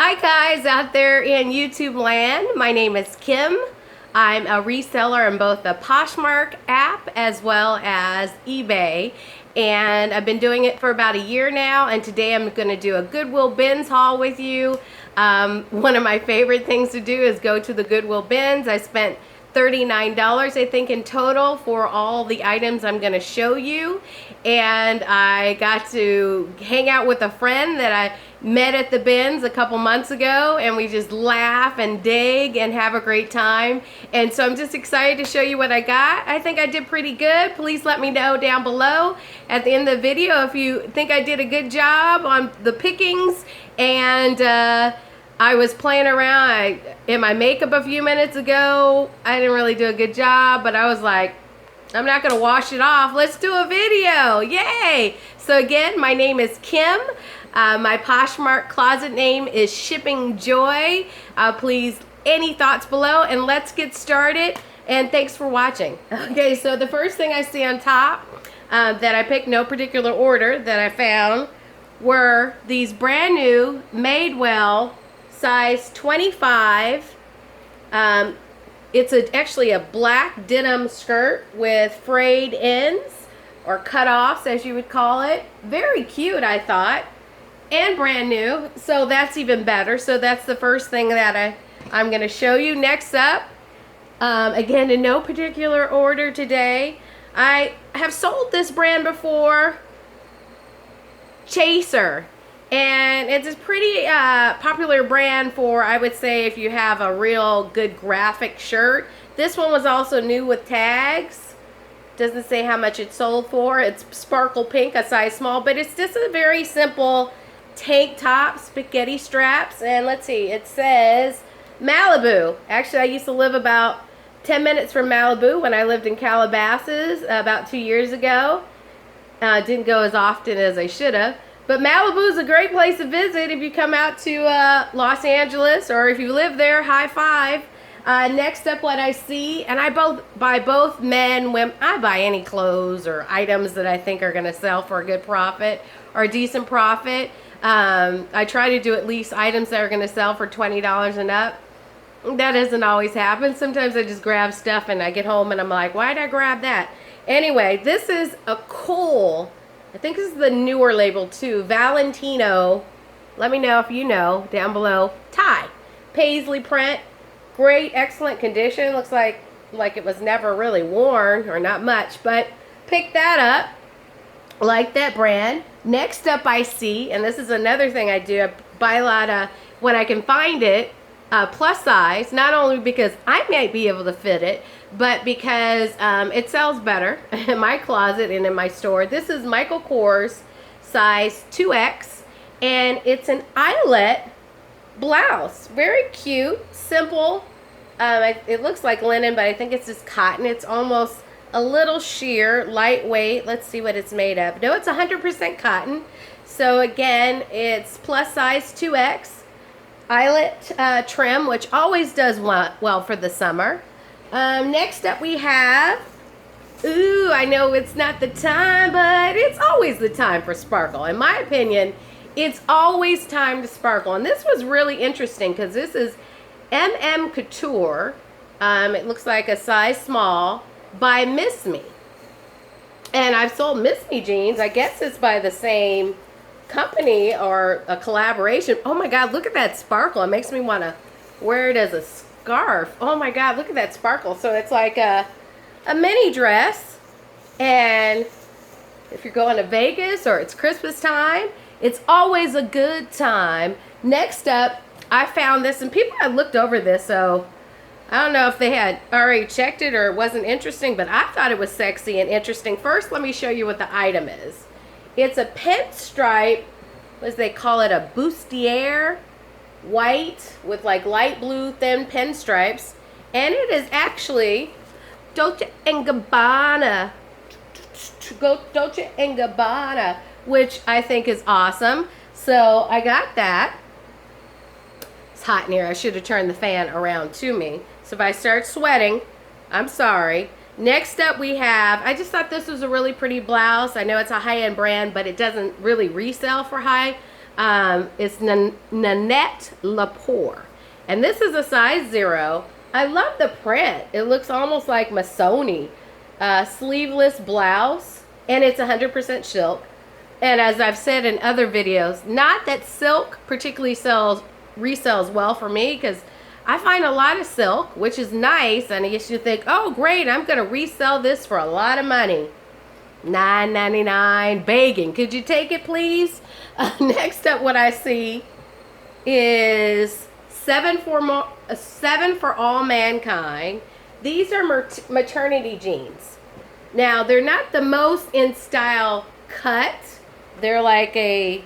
Hi guys out there in YouTube land. My name is Kim. I'm a reseller in both the Poshmark app as well as eBay. And I've been doing it for about a year now, and today I'm going to do a Goodwill bins haul with you. One of my favorite things to do is go to the Goodwill bins. I spent $39 I think in total for all the items I'm going to show you, and I got to hang out with a friend that I met at the bins a couple months ago, and we just laugh and dig and have a great time. And so I'm just excited to show you what I got. I think I did pretty good. Please let me know down below at the end of the video if you think I did a good job on the pickings. And I was playing around in my makeup a few minutes ago. I didn't really do a good job, but I was like, I'm not gonna wash it off. Let's do a video, yay! So again, my name is Kim. My Poshmark closet name is Shipping Joy. Please, any thoughts below, and let's get started. And thanks for watching. Okay, so the first thing I see on top that I picked no particular order that I found were these brand new Madewell size 25. It's actually a black denim skirt with frayed ends or cutoffs, as you would call it. Very cute, I thought, and brand new, so that's even better. So that's the first thing that I'm going to show you. Next up, again in no particular order today, I have sold this brand before, Chaser. And it's a pretty popular brand for, I would say, if you have a real good graphic shirt. This one was also new with tags. Doesn't say how much it sold for. It's sparkle pink, a size small, but it's just a very simple tank top, spaghetti straps, and let's see, it says Malibu. Actually, I used to live about 10 minutes from Malibu when I lived in Calabasas about 2 years ago. Didn't go as often as I should have. But Malibu is a great place to visit if you come out to Los Angeles, or if you live there, high five. Next up, what I see, and I buy both men, women. I buy any clothes or items that I think are going to sell for a good profit or a decent profit. I try to do at least items that are going to sell for $20 and up. That doesn't always happen. Sometimes I just grab stuff and I get home and I'm like, why did I grab that? Anyway, this is a cool, I think this is the newer label too, Valentino. Let me know if you know down below. Tie, paisley print, great, excellent condition. Looks like it was never really worn, or not much, but pick that up. Like that brand. Next up I see, and this is another thing I do, I buy a lot of, when I can find it, plus size, not only because I might be able to fit it, but because it sells better in my closet and in my store. This is Michael Kors size 2X, and it's an eyelet blouse. Very cute, simple. It looks like linen, but I think it's just cotton. It's almost a little sheer, lightweight. Let's see what it's made of. No, it's 100% cotton. So again, it's plus size 2X. Eyelet trim, which always does well for the summer. Next up we have, ooh, I know it's not the time, but it's always the time for sparkle. In my opinion, it's always time to sparkle. And this was really interesting because this is MM Couture. It looks like a size small by Miss Me. And I've sold Miss Me jeans. I guess it's by the same company or a collaboration. Oh my God, look at that sparkle. It makes me want to wear it as a scarf. Oh my God, look at that sparkle. So it's like a mini dress, and if you're going to Vegas or it's Christmas time, it's always a good time. Next up, I found this, and people had looked over this, so I don't know if they had already checked it or it wasn't interesting, but I thought it was sexy and interesting. First, let me show you what the item is. It's a pinstripe, as they call it, a bustier, white with like light blue thin pinstripes, and it is actually Dolce & Gabbana, Dolce & Gabbana, which I think is awesome. So I got that. It's hot in here. I should have turned the fan around to me. So if I start sweating, I'm sorry. Next up we have, I just thought this was a really pretty blouse. I know it's a high-end brand, but it doesn't really resell for high It's Nanette Lepore. And this is a size 0. I love the print. It looks almost like Missoni. Sleeveless blouse. And it's 100% silk. And as I've said in other videos, not that silk particularly resells well for me, because I find a lot of silk, which is nice, and I guess you think, oh great, I'm going to resell this for a lot of money. $9.99, begging. Could you take it, please? Next up, what I see is 7 for All Mankind. These are maternity jeans. Now, they're not the most in style cut. They're like a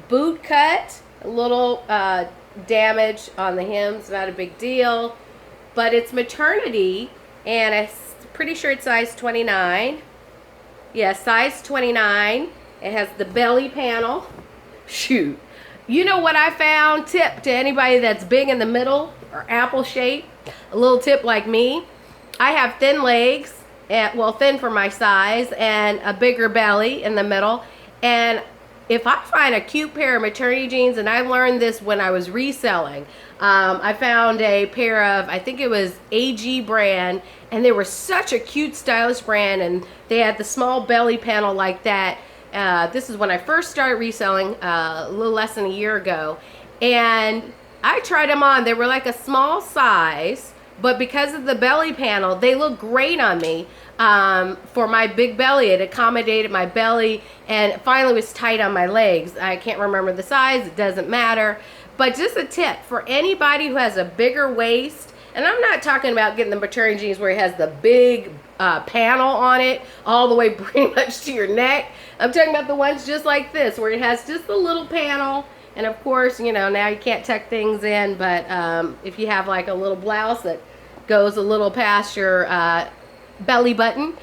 boot cut, a little damage on the hems, not a big deal. But it's maternity, and I'm pretty sure it's size 29. Yeah, size 29. It has the belly panel. Shoot. You know what I found? Tip to anybody that's big in the middle or apple shape. A little tip like me. I have thin legs, well, thin for my size, and a bigger belly in the middle. And if I find a cute pair of maternity jeans, and I learned this when I was reselling, I found a pair of, I think it was AG brand, and they were such a cute, stylish brand, and they had the small belly panel like that. This is when I first started reselling, a little less than a year ago, and I tried them on. They were like a small size, but because of the belly panel, they look great on me. For my big belly, it accommodated my belly, and finally was tight on my legs. I can't remember the size, it doesn't matter. But just a tip for anybody who has a bigger waist, and I'm not talking about getting the maternity jeans where it has the big panel on it all the way pretty much to your neck. I'm talking about the ones just like this, where it has just a little panel. And of course, you know, now you can't tuck things in, but if you have like a little blouse that goes a little past your belly button,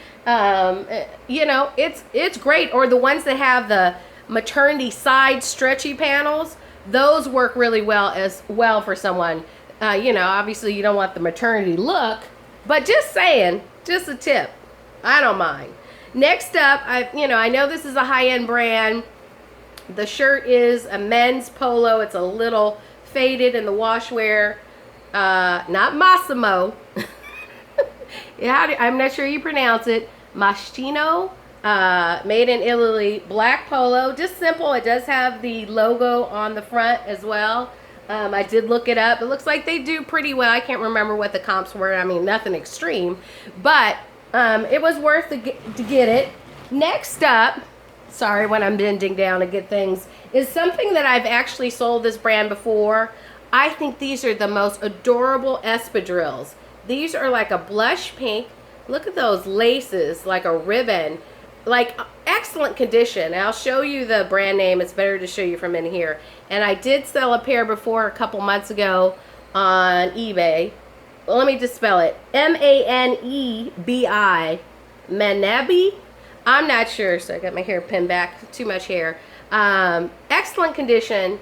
you know, it's great. Or the ones that have the maternity side stretchy panels, those work really well as well for someone. You know, obviously you don't want the maternity look, but just saying, just a tip. I don't mind. Next up, I know this is a high-end brand. The shirt is a men's polo. It's a little faded in the washwear. Not Massimo. Yeah, I'm not sure you pronounce it. Moschino, made in Italy. Black polo, just simple. It does have the logo on the front as well. I did look it up. It looks like they do pretty well. I can't remember what the comps were. I mean, nothing extreme, but it was worth to get it. Next up, sorry when I'm bending down to get things, is something that I've actually sold this brand before. I think these are the most adorable espadrilles. These are like a blush pink. Look at those laces, like a ribbon. Like, excellent condition. And I'll show you the brand name. It's better to show you from in here. And I did sell a pair before a couple months ago on eBay. Well, let me just spell it. M-A-N-E-B-I. Manebi? I'm not sure, so I got my hair pinned back. Too much hair. Excellent condition.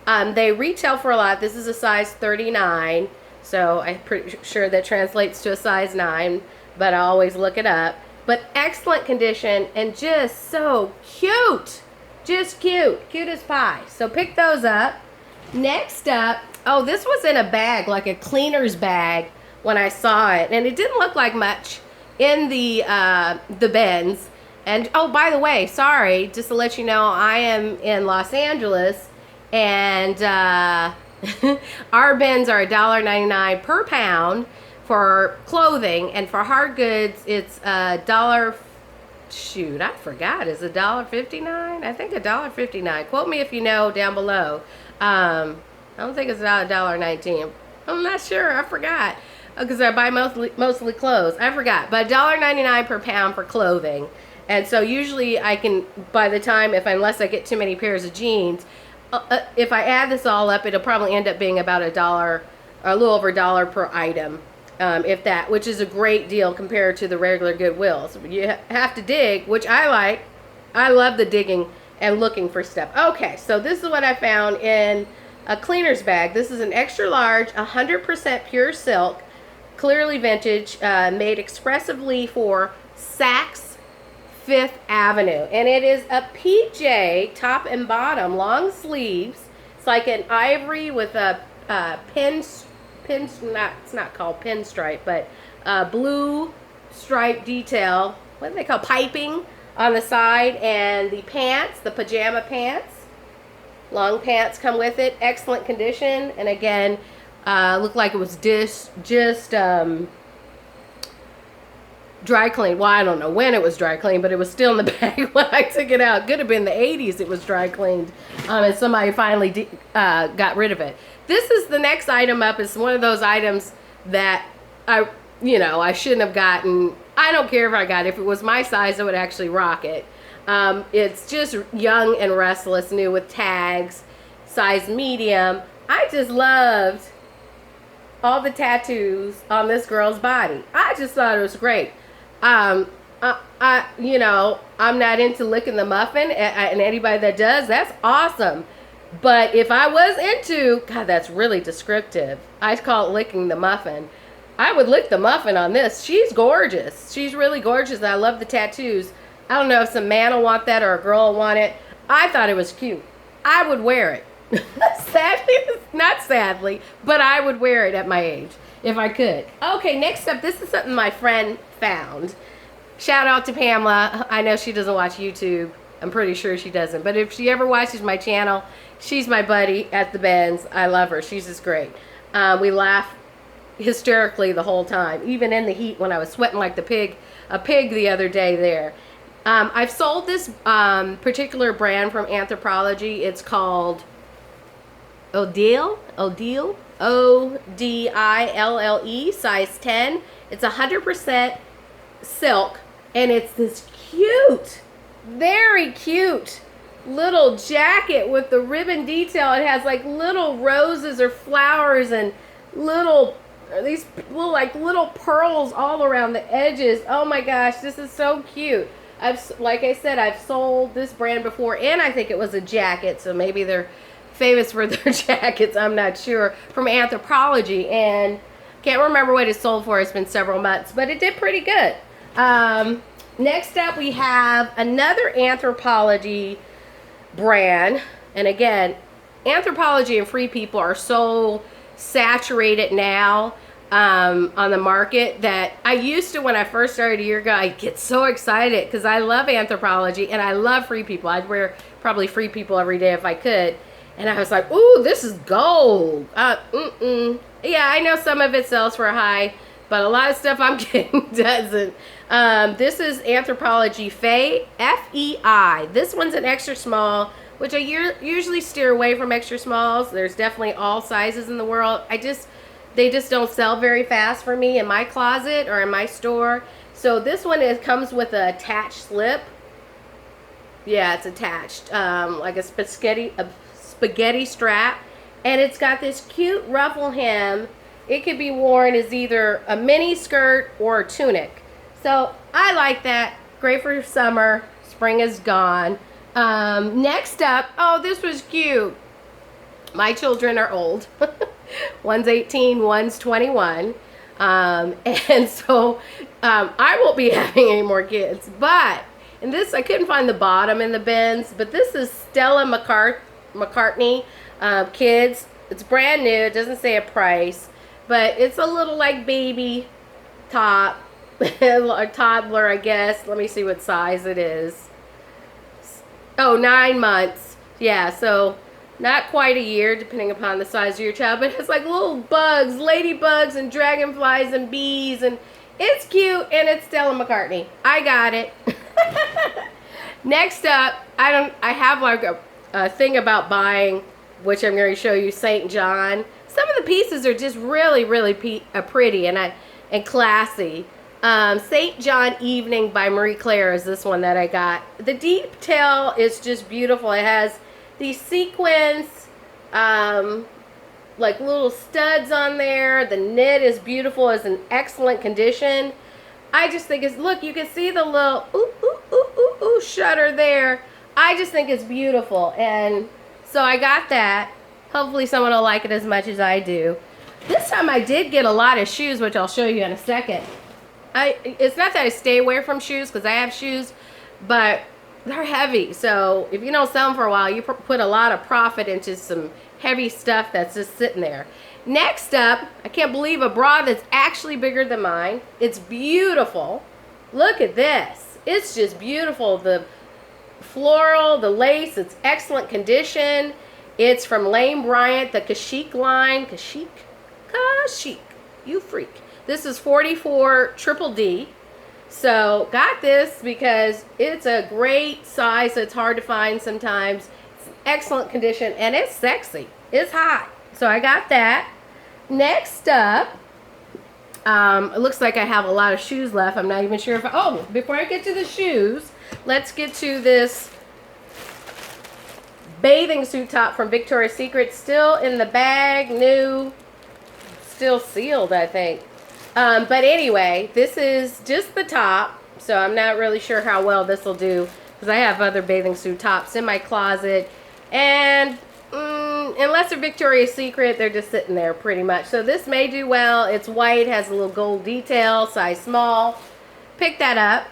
They retail for a lot. This is a size 39. So I'm pretty sure that translates to a size 9. But I always look it up. But excellent condition and just so cute. Just cute. Cute as pie. So pick those up. Next up, oh, this was in a bag, like a cleaner's bag when I saw it. And it didn't look like much in the bins. And, oh, by the way, sorry, just to let you know, I am in Los Angeles. And our bins are $1.99 per pound for clothing, and for hard goods it's $1. Shoot, I forgot. Is it $1.59? I think $1.59. Quote me if you know down below. I don't think it's about $1.19. I'm not sure. I forgot because I buy mostly clothes. I forgot, but $1.99 per pound for clothing. And so usually I can, by the time, unless I get too many pairs of jeans, if I add this all up, it'll probably end up being about $1, or a little over $1 per item. If that, which is a great deal compared to the regular Goodwill. So you have to dig, which I like. I love the digging and looking for stuff. Okay, so this is what I found in a cleaner's bag. This is an extra large, 100% pure silk, clearly vintage, made expressively for Saks Fifth Avenue. And it is a PJ, top and bottom, long sleeves. It's like an ivory with a it's not called pinstripe, but blue stripe detail. What do they call piping on the side, and the pants, the pajama pants. Long pants come with it, excellent condition, and again, looked like it was just dry cleaned. Well, I don't know when it was dry cleaned, but it was still in the bag when I took it out. Could have been the 80s it was dry cleaned, and somebody finally got rid of it. This is the next item up. It's one of those items that I shouldn't have gotten. I don't care if I got it. If it was my size, I would actually rock it. It's just Young and Restless, new with tags, size medium. I just loved all the tattoos on this girl's body. I just thought it was great. I'm not into licking the muffin, and anybody that does, that's awesome. But if I was into, God, that's really descriptive. I call it licking the muffin. I would lick the muffin on this. She's gorgeous. She's really gorgeous. I love the tattoos. I don't know if some man will want that or a girl will want it. I thought it was cute. I would wear it. Not sadly, but I would wear it at my age if I could. Okay, next up, this is something my friend found. Shout out to Pamela. I know she doesn't watch YouTube. I'm pretty sure she doesn't. But if she ever watches my channel, she's my buddy at the Benz. I love her. She's just great. We laugh hysterically the whole time, even in the heat when I was sweating like a pig the other day there. I've sold this particular brand from Anthropologie. It's called Odile, O-D-I-L-L-E, size 10. It's 100% silk, and it's this cute, very cute little jacket with the ribbon detail. It has like little roses or flowers and little pearls all around the edges. Oh my gosh, this is so cute. Like I said, I've sold this brand before, and I think it was a jacket, so maybe they're famous for their jackets, I'm not sure, from Anthropologie, and can't remember what it sold for. It's been several months, but it did pretty good. Next up, we have another Anthropologie brand, and again, Anthropologie and Free People are so saturated now on the market that I used to, when I first started a year ago, I'd get so excited because I love Anthropologie and I love Free People. I'd wear probably Free People every day if I could. And I was like, ooh, this is gold. Yeah, I know some of it sells for a high, but a lot of stuff I'm getting doesn't. This is Anthropologie Fei, F-E-I. This one's an extra small, which I usually steer away from extra smalls. There's definitely all sizes in the world. They just don't sell very fast for me in my closet or in my store. So this one comes with an attached slip. Yeah, it's attached, like a spaghetti strap, and it's got this cute ruffle hem. It could be worn as either a mini skirt or a tunic. So I like that. Great for summer. Spring is gone. Next up, oh, this was cute. My children are old. One's 18, one's 21. And so I won't be having any more kids. But, and this, I couldn't find the bottom in the bins, but this is Stella McCartney kids. It's brand new. It doesn't say a price, but it's a little like baby top. A toddler, I guess. Let me see what size it is. Oh, 9 months. Yeah, so not quite a year, depending upon the size of your child, but it's like little bugs, ladybugs and dragonflies and bees, and it's cute, and it's Stella McCartney. I got it. Next up, I have like a thing about buying, which I'm going to show you, St. John. Some of the pieces are just really, really pretty and classy. St. John Evening by Marie Claire is this one that I got. The detail is just beautiful. It has these sequins, like little studs on there. The knit is beautiful. It's in excellent condition. I just think it's, look, you can see the little shutter there. I just think it's beautiful. And so I got that. Hopefully someone will like it as much as I do. This time I did get a lot of shoes, which I'll show you in a second. It's not that I stay away from shoes, because I have shoes, but they're heavy. So if you don't sell them for a while, you put a lot of profit into some heavy stuff that's just sitting there. Next up, I can't believe a bra that's actually bigger than mine. It's beautiful. Look at this. It's just beautiful. The floral, the lace, it's excellent condition. It's from Lane Bryant, the Kashik line. Kashik, you freak. This is 44 triple D. So got this because it's a great size. It's hard to find sometimes. It's excellent condition and it's sexy. It's hot. So I got that. Next up, it looks like I have a lot of shoes left. I'm not even sure if before I get to the shoes, let's get to this bathing suit top from Victoria's Secret. Still in the bag, new, still sealed, I think. But anyway, this is just the top, so I'm not really sure how well this will do because I have other bathing suit tops in my closet, and unless they're Victoria's Secret, they're just sitting there pretty much. So this may do well. It's white, has a little gold detail, size small. Pick that up.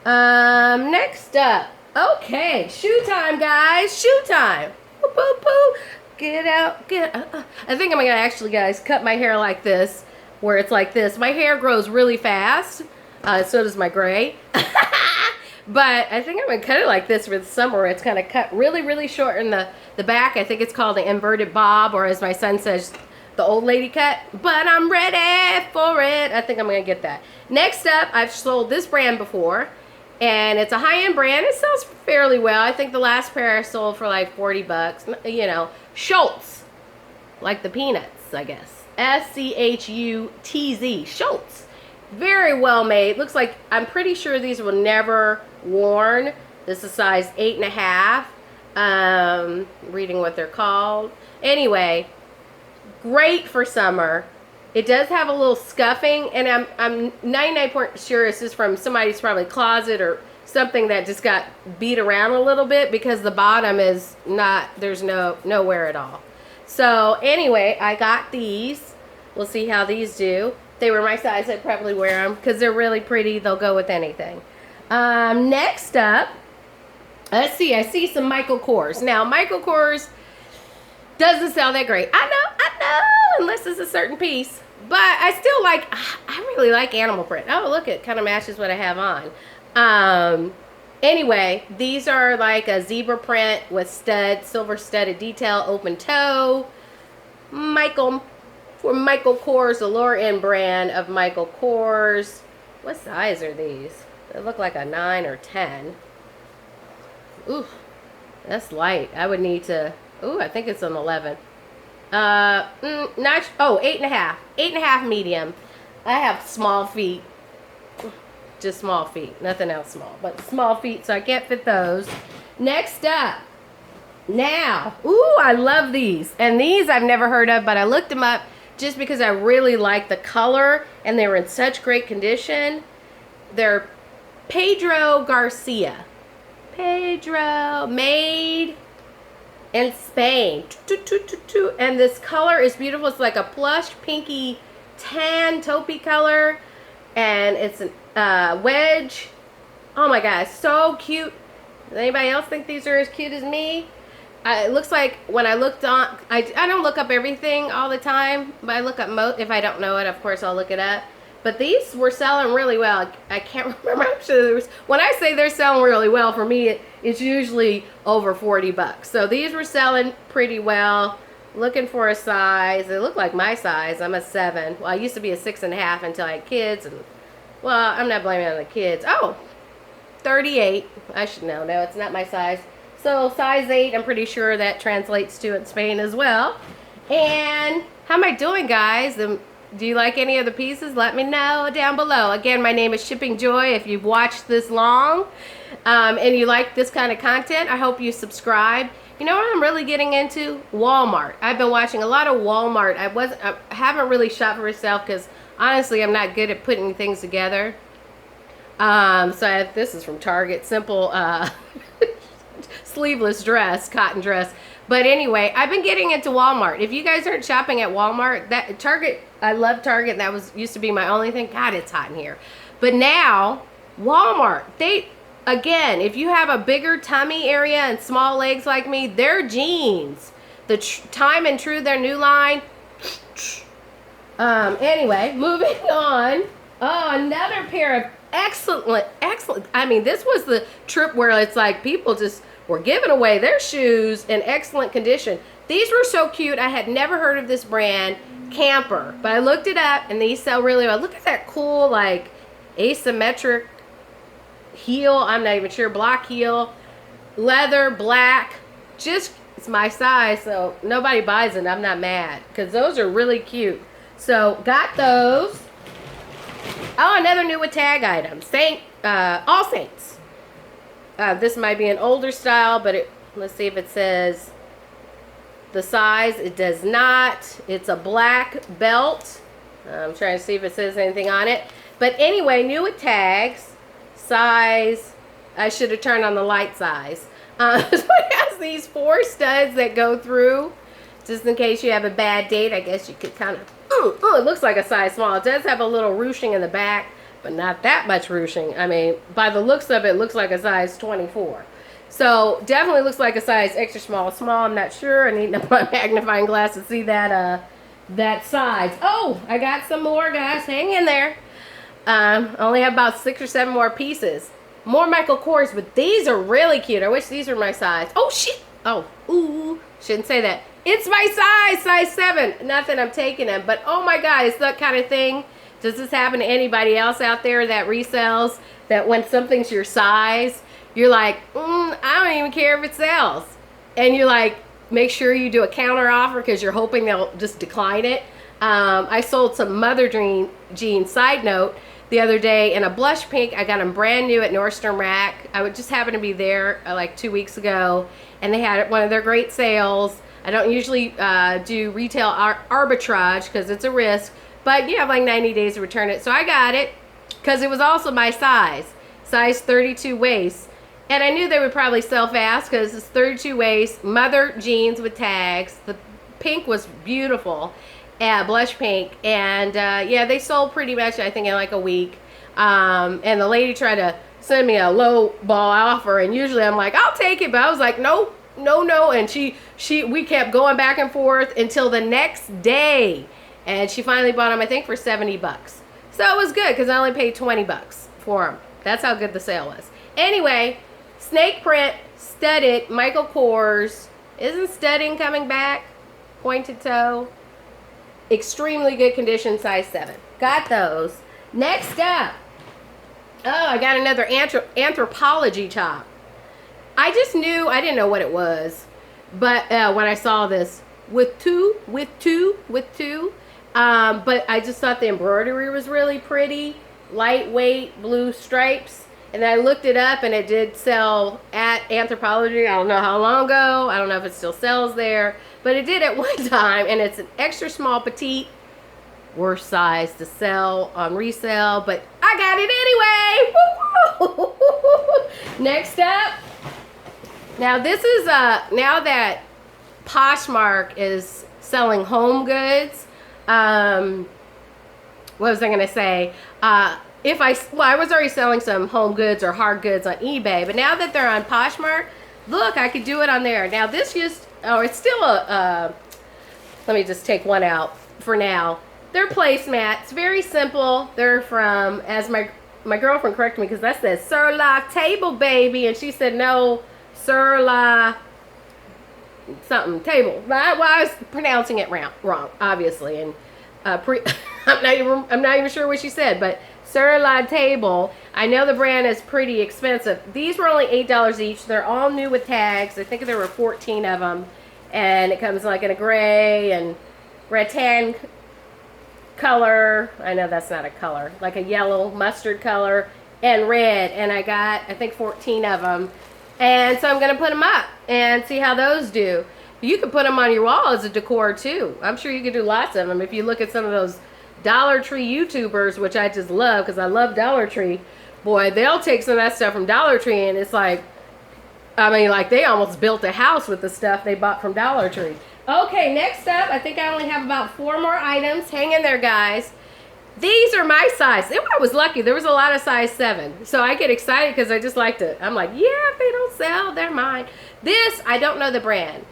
Next up, okay, shoe time, guys. Shoe time. Poo, poo, poo. Get out, I think I'm gonna actually, guys, cut my hair like this, where it's like this. My hair grows really fast. So does my gray. But I think I'm gonna cut it like this for the summer. It's kind of cut really, really short in the back. I think it's called an inverted bob, or as my son says, the old lady cut. But I'm ready for it. I think I'm gonna get that. Next up, I've sold this brand before, and it's a high-end brand. It sells fairly well. I think the last pair I sold for like 40 bucks. You know, Schultz, like the peanuts, I guess. Schutz, Schultz. Very well made. Looks like, I'm pretty sure these were never worn. This is size 8.5. Reading what they're called. Anyway, great for summer. It does have a little scuffing, and I'm 99% sure this is from somebody's probably closet or something that just got beat around a little bit, because the bottom is not, there's no wear at all. So anyway, I got these. We'll see how these do. If they were my size, I'd probably wear them because they're really pretty. They'll go with anything. Next up, let's see. I see some Michael Kors. Now, Michael Kors doesn't sell that great. I know, unless it's a certain piece. But I still like, I really like animal print. Oh, look, it kind of matches what I have on. Anyway, these are like a zebra print with silver studded detail, open toe. For Michael Kors, the lower end brand of Michael Kors. What size are these? They look like a 9 or 10. Ooh, that's light. I would need to, I think it's an 11. 8.5. 8.5 medium. I have small feet. Just small feet. Nothing else small. But small feet, so I can't fit those. Next up. Now. I love these. And these I've never heard of, but I looked them up just because I really like the color, and they were in such great condition. They're Pedro Garcia. Made in Spain. And this color is beautiful. It's like a plush, pinky, tan, taupey color. And it's a wedge. Oh my gosh, so cute. Does anybody else think these are as cute as me? It looks like when I looked on, I don't look up everything all the time, but I look up if I don't know it, of course I'll look it up. But these were selling really well. I can't remember. I'm sure there was, when I say they're selling really well, for me it's usually over 40 bucks. So these were selling pretty well. Looking for a size. They look like my size. I'm a 7. Well, I used to be a 6.5 until I had kids, and well, I'm not blaming it on the kids. 38. I should know. No, it's not my size. So size 8, I'm pretty sure that translates to in Spain as well. And how am I doing, guys? Do you like any of the pieces? Let me know down below. Again, my name is Shipping Joy. If you've watched this long and you like this kind of content, I hope you subscribe. You know what I'm really getting into? Walmart. I've been watching a lot of Walmart. I haven't really shopped for myself because honestly, I'm not good at putting things together. This is from Target. Simple sleeveless dress, cotton dress. But anyway, I've been getting into Walmart. If you guys aren't shopping at Walmart, Target, I love Target. That used to be my only thing. God, it's hot in here. But now, Walmart, again, if you have a bigger tummy area and small legs like me, they're jeans. The Time and True, their new line. Anyway, moving on. Oh, another pair of excellent. I mean, this was the trip where it's like people just were giving away their shoes in excellent condition. These were so cute. I had never heard of this brand, Camper, but I looked it up and these sell really well. Look at that cool, like, asymmetric heel. I'm not even sure. Block heel, leather, black. Just, it's my size, so nobody buys it. I'm not mad because those are really cute. So got those. Oh, another new with tag item. All Saints. This might be an older style, but let's see if it says the size. It does not. It's a black belt. I'm trying to see if it says anything on it. But anyway, new with tags. Size. I should have turned on the light size. So it has these 4 studs that go through. Just in case you have a bad date, I guess you could kind of... it looks like a size small. It does have a little ruching in the back, but not that much ruching. I mean, by the looks of it, it looks like a size 24. So definitely looks like a size extra small. Small, I'm not sure. I need my magnifying glass to see that that size. Oh, I got some more, guys. Hang in there. I only have about 6 or 7 more pieces. More Michael Kors, but these are really cute. I wish these were my size. Oh, shit. Oh, ooh. Shouldn't say that. It's my size 7. Not that I'm taking them, but oh my God, it's that kind of thing. Does this happen to anybody else out there that resells? That when something's your size, you're like, I don't even care if it sells. And you're like, make sure you do a counter offer because you're hoping they'll just decline it. I sold some Mother Jeans, side note, the other day in a blush pink. I got them brand new at Nordstrom Rack. I would just happen to be there like 2 weeks ago, and they had one of their great sales. I don't usually do retail arbitrage because it's a risk, but you have like 90 days to return it. So I got it because it was also my size 32 waist. And I knew they would probably sell fast because it's 32 waist, Mother Jeans with tags. The pink was beautiful, blush pink. And yeah, they sold pretty much, I think, in like a week. And the lady tried to send me a low ball offer, and usually I'm like, I'll take it. But I was like, no. And we kept going back and forth until the next day. And she finally bought them, I think, for 70 bucks. So it was good because I only paid 20 bucks for them. That's how good the sale was. Anyway, snake print, studded, Michael Kors. Isn't studding coming back? Pointed toe. Extremely good condition, size 7. Got those. Next up. Oh, I got another Anthropology top. I just knew, I didn't know what it was, but when I saw this, with two, but I just thought the embroidery was really pretty, lightweight, blue stripes, and then I looked it up, and it did sell at Anthropology. I don't know how long ago, I don't know if it still sells there, but it did at one time, and it's an extra small petite, worst size to sell on resale, but I got it anyway. Next up. Now this is now that Poshmark is selling home goods. What was I gonna say? I was already selling some home goods or hard goods on eBay, but now that they're on Poshmark, look, I could do it on there. Now this it's still a. Let me just take one out for now. They're placemats, very simple. They're from, as my girlfriend corrected me because that says Sur La Table, baby, and she said no. Sur La something table. Well, I was pronouncing it wrong, obviously, and I'm not even sure what she said, but Sur La Table. I know the brand is pretty expensive. These were only $8 each. They're all new with tags. I think there were 14 of them, and it comes like in a gray and rattan color. I know that's not a color, like a yellow mustard color and red, and I got, I think, 14 of them. And so I'm going to put them up and see how those do. You could put them on your wall as a decor too. I'm sure you could do lots of them. If you look at some of those Dollar Tree YouTubers, which I just love because I love Dollar Tree, boy, they'll take some of that stuff from Dollar Tree and it's like, I mean, like they almost built a house with the stuff they bought from Dollar Tree. Okay, next up, I think I only have about 4 more items. Hang in there, guys. These are my size. I was lucky. There was a lot of size 7. So I get excited because I just like to, I'm like, yeah, if they don't sell, they're mine. This, I don't know the brand.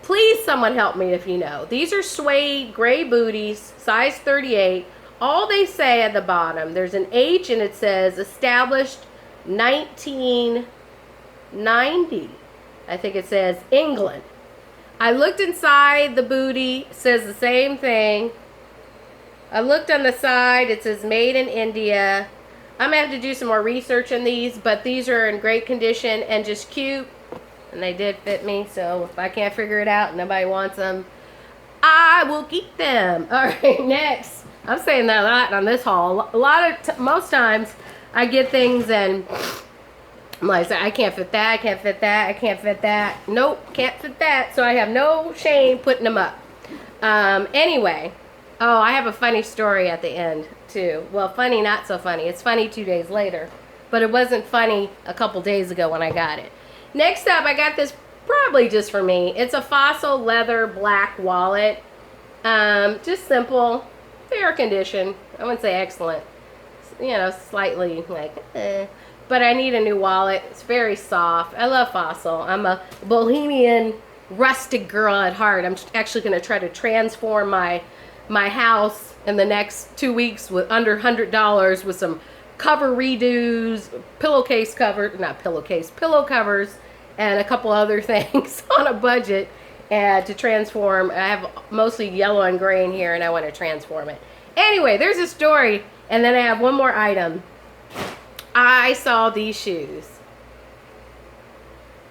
Please, someone help me if you know. These are suede gray booties, size 38. All they say at the bottom, there's an H and it says established 1990. I think it says England. I looked inside the booty, it says the same thing. I looked on the side, it says made in India. I'm gonna have to do some more research on these, but these are in great condition and just cute. And they did fit me, so if I can't figure it out, nobody wants them, I will keep them. All right, next. I'm saying that a lot on this haul. Most times I get things and I'm like, I can't fit that, I can't fit that, I can't fit that. Nope, can't fit that. So I have no shame putting them up. Anyway. Oh, I have a funny story at the end, too. Well, funny, not so funny. It's funny 2 days later. But it wasn't funny a couple days ago when I got it. Next up, I got this probably just for me. It's a Fossil leather black wallet. Just simple, fair condition. I wouldn't say excellent. You know, slightly like, But I need a new wallet. It's very soft. I love Fossil. I'm a bohemian, rustic girl at heart. I'm actually going to try to transform my house in the next 2 weeks with under $100 with some cover redos, pillow covers, and a couple other things on a budget to transform. I have mostly yellow and gray in here and I want to transform it. Anyway, there's a story and then I have one more item. I saw these shoes.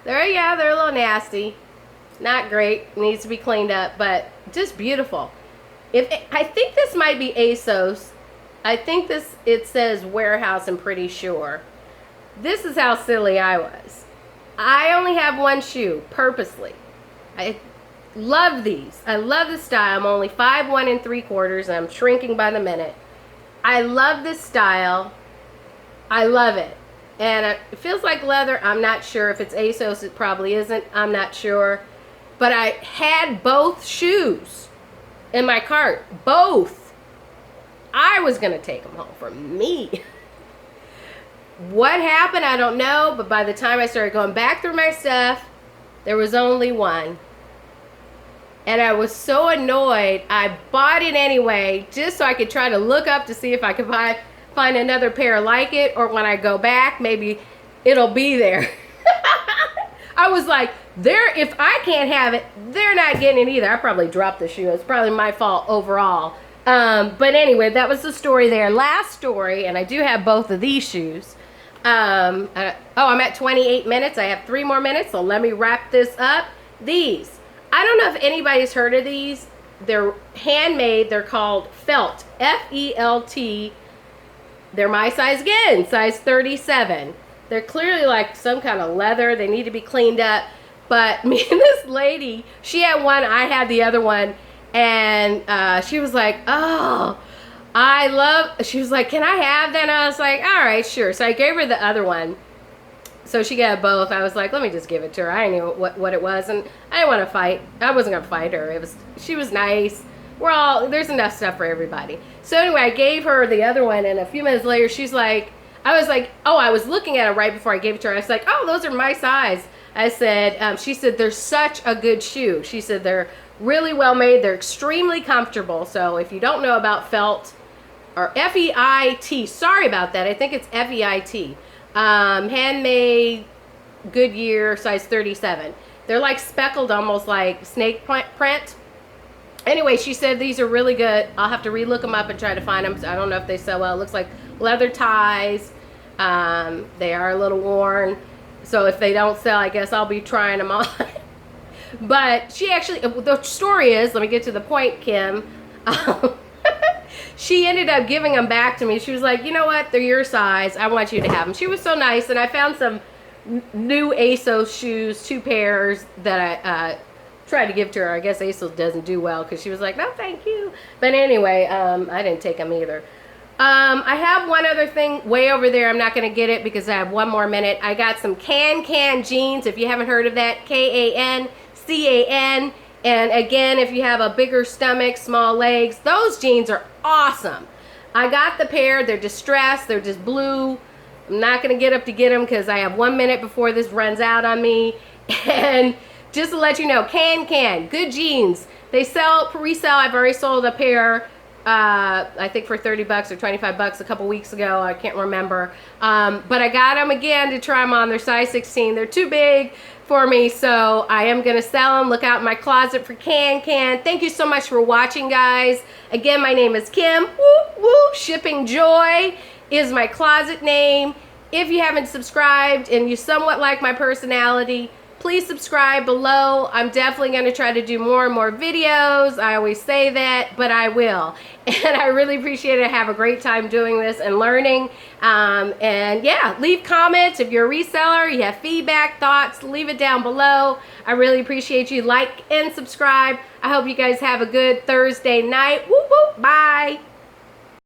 They're a little nasty. Not great. Needs to be cleaned up, but just beautiful. I think this might be ASOS. I think it says warehouse, I'm pretty sure. This is how silly I was. I only have one shoe, purposely. I love these. I love the style. I'm only 5'1 3/4 and I'm shrinking by the minute. I love this style. I love it. And it feels like leather. I'm not sure. If it's ASOS, it probably isn't. I'm not sure. But I had both shoes in my cart. Both. I was going to take them home for me. What happened, I don't know. But by the time I started going back through my stuff, there was only one. And I was so annoyed, I bought it anyway, just so I could try to look up to see if I could find another pair like it. Or when I go back, maybe it'll be there. I was like, if I can't have it, they're not getting it either. I probably dropped the shoe. It's probably my fault overall. But anyway, that was the story there. Last story, and I do have both of these shoes. I'm at 28 minutes. I have 3 more minutes, so let me wrap this up. These. I don't know if anybody's heard of these. They're handmade. They're called Felt. F-E-L-T. They're my size again, size 37. They're clearly like some kind of leather. They need to be cleaned up. But me and this lady, she had one, I had the other one. And she was like, oh, she was like, can I have that? And I was like, all right, sure. So I gave her the other one. So she got both. I was like, let me just give it to her. I knew what it was. And I didn't want to fight. I wasn't going to fight her. She was nice. There's enough stuff for everybody. So anyway, I gave her the other one. And a few minutes later, she's like, I was looking at it right before I gave it to her. I was like, oh, those are my size. I said, she said, they're such a good shoe. She said, they're really well made. They're extremely comfortable. So if you don't know about Felt, or F-E-I-T, sorry about that. I think it's F-E-I-T. Handmade, Goodyear, size 37. They're like speckled, almost like snake print. Anyway, she said these are really good. I'll have to relook them up and try to find them. I don't know if they sell well. It looks like leather ties. They are a little worn. So if they don't sell, I guess I'll be trying them on. But she actually, the story is, let me get to the point, Kim. She ended up giving them back to me. She was like, you know what? They're your size. I want you to have them. She was so nice. And I found some new ASOS shoes, 2 pairs that I tried to give to her. I guess ASOS doesn't do well because she was like, no, thank you. But anyway, I didn't take them either. I have one other thing way over there. I'm not going to get it because I have 1 more minute. I got some Can jeans. If you haven't heard of that, K-A-N-C-A-N. And again, if you have a bigger stomach, small legs, those jeans are awesome. I got the pair. They're distressed. They're just blue. I'm not going to get up to get them because I have 1 minute before this runs out on me. And just to let you know, good jeans. They resell. I've already sold a pair, I think for 30 bucks or 25 bucks a couple weeks ago. I can't remember. But I got them again to try them on. They're size 16. They're too big for me, so I am going to sell them. Look out in my closet for Thank you so much for watching, guys. Again, my name is Kim. Woo, woo. Shipping Joy is my closet name. If you haven't subscribed and you somewhat like my personality, please subscribe below. I'm definitely going to try to do more and more videos. I always say that, but I will. And I really appreciate it. I have a great time doing this and learning. And yeah, leave comments. If you're a reseller, you have feedback, thoughts, leave it down below. I really appreciate you. Like and subscribe. I hope you guys have a good Thursday night. Woo woo. Bye.